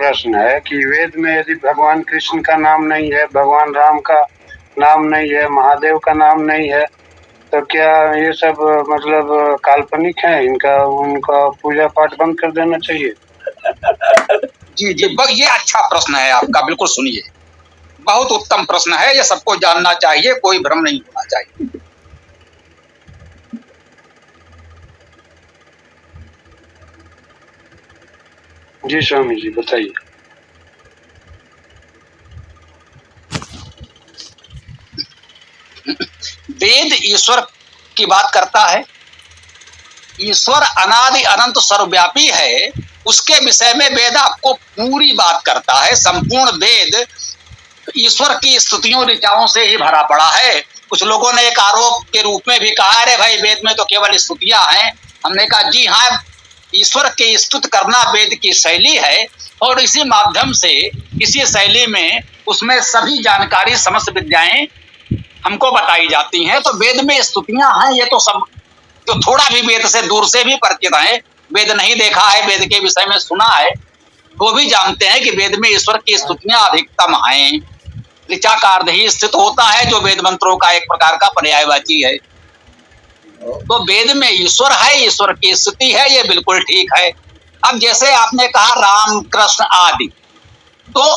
प्रश्न है कि वेद में यदि भगवान कृष्ण का नाम नहीं है, भगवान राम का नाम नहीं है, महादेव का नाम नहीं है, तो क्या ये सब मतलब काल्पनिक है? उनका पूजा पाठ बंद कर देना चाहिए? जी जी, ये अच्छा प्रश्न है आपका। बिल्कुल सुनिए, बहुत उत्तम प्रश्न है, ये सबको जानना चाहिए, कोई भ्रम नहीं होना चाहिए। जी स्वामी जी, बताइए। वेद ईश्वर की बात करता है। ईश्वर अनादि अनंत सर्वव्यापी है, उसके विषय में वेद आपको पूरी बात करता है। संपूर्ण वेद ईश्वर की स्तुतियों ऋचाओं से ही भरा पड़ा है। कुछ लोगों ने एक आरोप के रूप में भी कहा, अरे भाई वेद में तो केवल स्तुतियां हैं। हमने कहा जी हाँ, ईश्वर की स्तुत करना वेद की शैली है, और इसी माध्यम से, इसी शैली में उसमें सभी जानकारी, समस्त विद्याएं हमको बताई जाती हैं। तो वेद में स्तुतियां हैं, ये तो सब जो थोड़ा भी वेद से दूर से भी परिचित है, वेद नहीं देखा है, वेद के विषय में सुना है, वो भी जानते हैं कि वेद में ईश्वर की स्तुतियां अधिकतम हैं। ऋचा का अर्थ ही स्थित होता है, जो वेद मंत्रों का एक प्रकार का पर्यायवाची है। तो वेद में ईश्वर है, ईश्वर की स्तुति है, ये बिल्कुल ठीक है। अब जैसे आपने कहा राम कृष्ण आदि, तो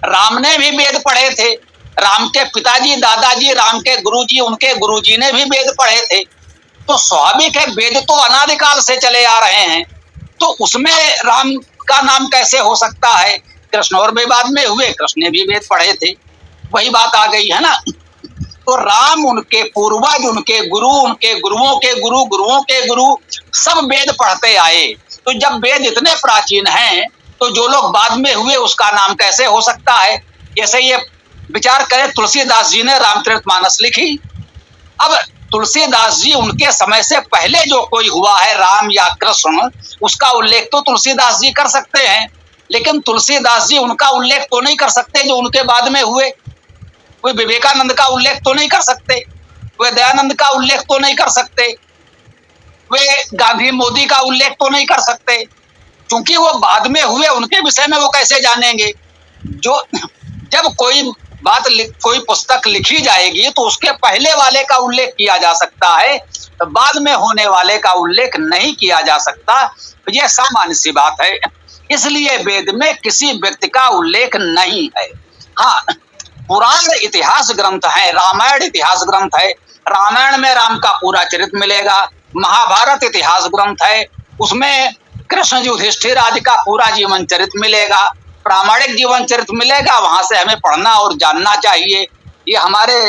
राम ने भी वेद पढ़े थे। राम के पिताजी, दादाजी, राम के गुरुजी, उनके गुरुजी ने भी वेद पढ़े थे। तो स्वाभाविक है, वेद तो अनादिकाल से चले आ रहे हैं, तो उसमें राम का नाम कैसे हो सकता है? कृष्ण और भी बाद में हुए, कृष्ण ने भी वेद पढ़े थे, वही बात आ गई है ना। तो राम, उनके पूर्वज, उनके गुरु, उनके गुरुओं के गुरु, गुरुओं के गुरु, सब वेद पढ़ते आए। तो जब वेद इतने प्राचीन हैं, तो जो लोग बाद में हुए उसका नाम कैसे हो सकता है? जैसे ये विचार करें, तुलसीदास जी ने रामचरितमानस लिखी। अब तुलसीदास जी, उनके समय से पहले जो कोई हुआ है राम या कृष्ण, उसका उल्लेख तो तुलसीदास जी कर सकते हैं, लेकिन तुलसीदास जी उनका उल्लेख तो नहीं कर सकते जो उनके बाद में हुए। कोई विवेकानंद का उल्लेख तो नहीं कर सकते, वे दयानंद का उल्लेख तो नहीं कर सकते, वे गांधी मोदी का उल्लेख तो नहीं कर सकते, क्योंकि वो बाद में हुए, उनके विषय में वो कैसे जानेंगे? जो जब कोई बात कोई पुस्तक लिखी जाएगी तो उसके पहले वाले का उल्लेख किया जा सकता है, तो बाद में होने वाले का उल्लेख नहीं किया जा सकता। तो यह सामान्य सी बात है। इसलिए वेद में किसी व्यक्ति का उल्लेख नहीं है। हाँ, पुराण इतिहास ग्रंथ है, रामायण इतिहास ग्रंथ है, रामायण में राम का पूरा चरित्र मिलेगा। महाभारत इतिहास ग्रंथ है, उसमें कृष्ण युधिष्ठिर आदि का पूरा जीवन चरित्र मिलेगा, प्रामाणिक जीवन चरित्र मिलेगा। वहां से हमें पढ़ना और जानना चाहिए। ये हमारे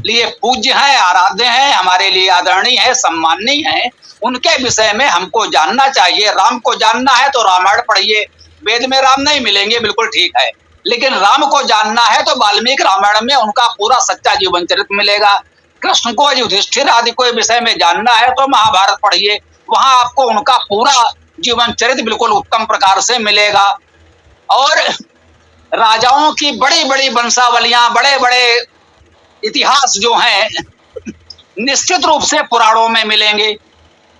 लिए पूज्य है, आराध्य है, हमारे लिए आदरणीय है, सम्माननीय है, उनके विषय में हमको जानना चाहिए। राम को जानना है तो रामायण पढ़िए, वेद में राम नहीं मिलेंगे, बिल्कुल ठीक है, लेकिन राम को जानना है तो वाल्मीकि रामायण में उनका पूरा सच्चा जीवन चरित्र मिलेगा। कृष्ण को, युधिष्ठिर आदि को विषय में जानना है तो महाभारत पढ़िए, वहां आपको उनका पूरा जीवन चरित्र बिल्कुल उत्तम प्रकार से मिलेगा। और राजाओं की बड़ी बड़ी वंशावलियां, बड़े बड़े इतिहास जो हैं, निश्चित रूप से पुराणों में मिलेंगे।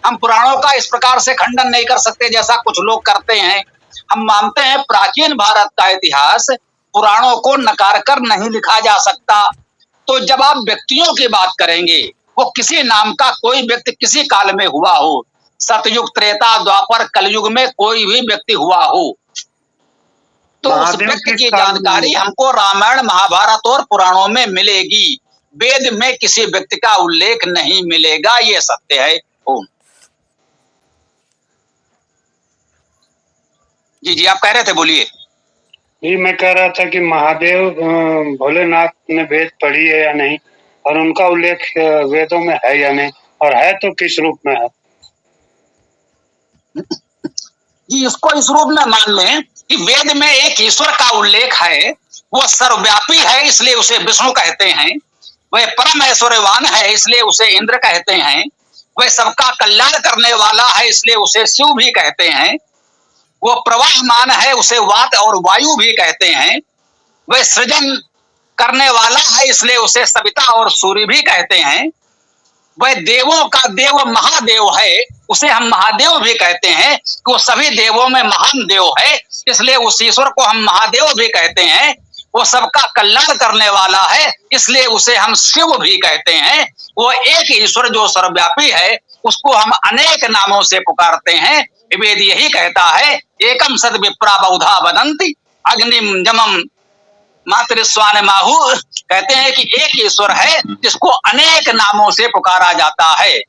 हम पुराणों का इस प्रकार से खंडन नहीं कर सकते जैसा कुछ लोग करते हैं। हम मानते हैं प्राचीन भारत का इतिहास पुराणों को नकार कर नहीं लिखा जा सकता। तो जब आप व्यक्तियों की बात करेंगे, वो किसी नाम का कोई व्यक्ति किसी काल में हुआ हो, सतयुग, त्रेता, द्वापर, कलयुग में कोई भी व्यक्ति हुआ हो, तो उस व्यक्ति की जानकारी हमको रामायण, महाभारत और पुराणों में मिलेगी। वेद में किसी व्यक्ति का उल्लेख नहीं मिलेगा, ये सत्य है। ओम जी जी, आप कह रहे थे, बोलिए। जी, मैं कह रहा था कि महादेव भोलेनाथ ने वेद पढ़ी है या नहीं, और उनका उल्लेख वेदों में है या नहीं, और है तो किस रूप में है? जी, इसको इस रूप में मान लें कि वेद में एक ईश्वर का उल्लेख है, वो सर्वव्यापी है इसलिए उसे विष्णु कहते हैं, वह परम ऐश्वर्यवान है इसलिए उसे इंद्र कहते हैं, वह सबका कल्याण करने वाला है इसलिए उसे शिव भी कहते हैं, वो प्रवाहमान है उसे वात और वायु भी कहते हैं, वह सृजन करने वाला है इसलिए उसे सविता और सूर्य भी कहते हैं, वह देवों का देव महादेव है उसे हम महादेव भी कहते हैं कि वो सभी देवों में महान देव है, इसलिए उस ईश्वर को हम महादेव भी कहते हैं। वो सबका कल्याण करने वाला है, इसलिए उसे हम शिव भी कहते हैं। वो एक ईश्वर जो सर्वव्यापी है, उसको हम अनेक नामों से पुकारते हैं। वेद यही कहता है, एकम सद विप्रा बहुधा वदंती अग्निम जमम मातृस्वान माहु। कहते हैं कि एक ईश्वर है जिसको अनेक नामों से पुकारा जाता है,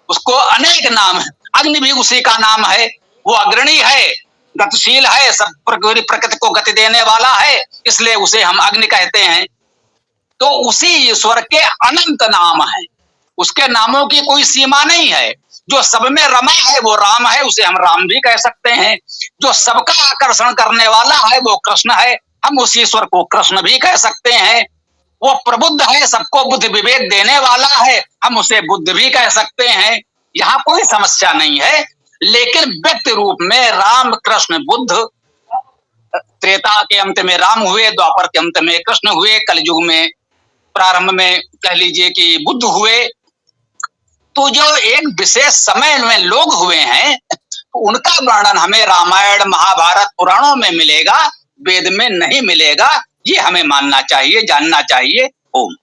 उसको अनेक नाम, अग्नि भी उसी का नाम है। वो अग्रणी है, गतिशील है, सब प्रकृति को गति देने वाला है, इसलिए उसे हम अग्नि कहते हैं। तो उसी ईश्वर के अनंत नाम है, उसके नामों की कोई सीमा नहीं है। जो सब में रमा है वो राम है, उसे हम राम भी कह सकते हैं। जो सबका आकर्षण करने वाला है वो कृष्ण है, हम उस ईश्वर को कृष्ण भी कह सकते हैं। वो प्रबुद्ध है, सबको बुद्धि विवेक देने वाला है, हम उसे बुद्ध भी कह सकते हैं। यहाँ कोई समस्या नहीं है। लेकिन व्यक्ति रूप में राम कृष्ण बुद्ध, त्रेता के अंत में राम हुए, द्वापर के अंत में कृष्ण हुए, कलयुग में प्रारंभ में कह लीजिए कि बुद्ध हुए। तो जो एक विशेष समय में लोग हुए हैं, तो उनका वर्णन हमें रामायण महाभारत पुराणों में मिलेगा, वेद में नहीं मिलेगा। ये हमें मानना चाहिए, जानना चाहिए। ओम।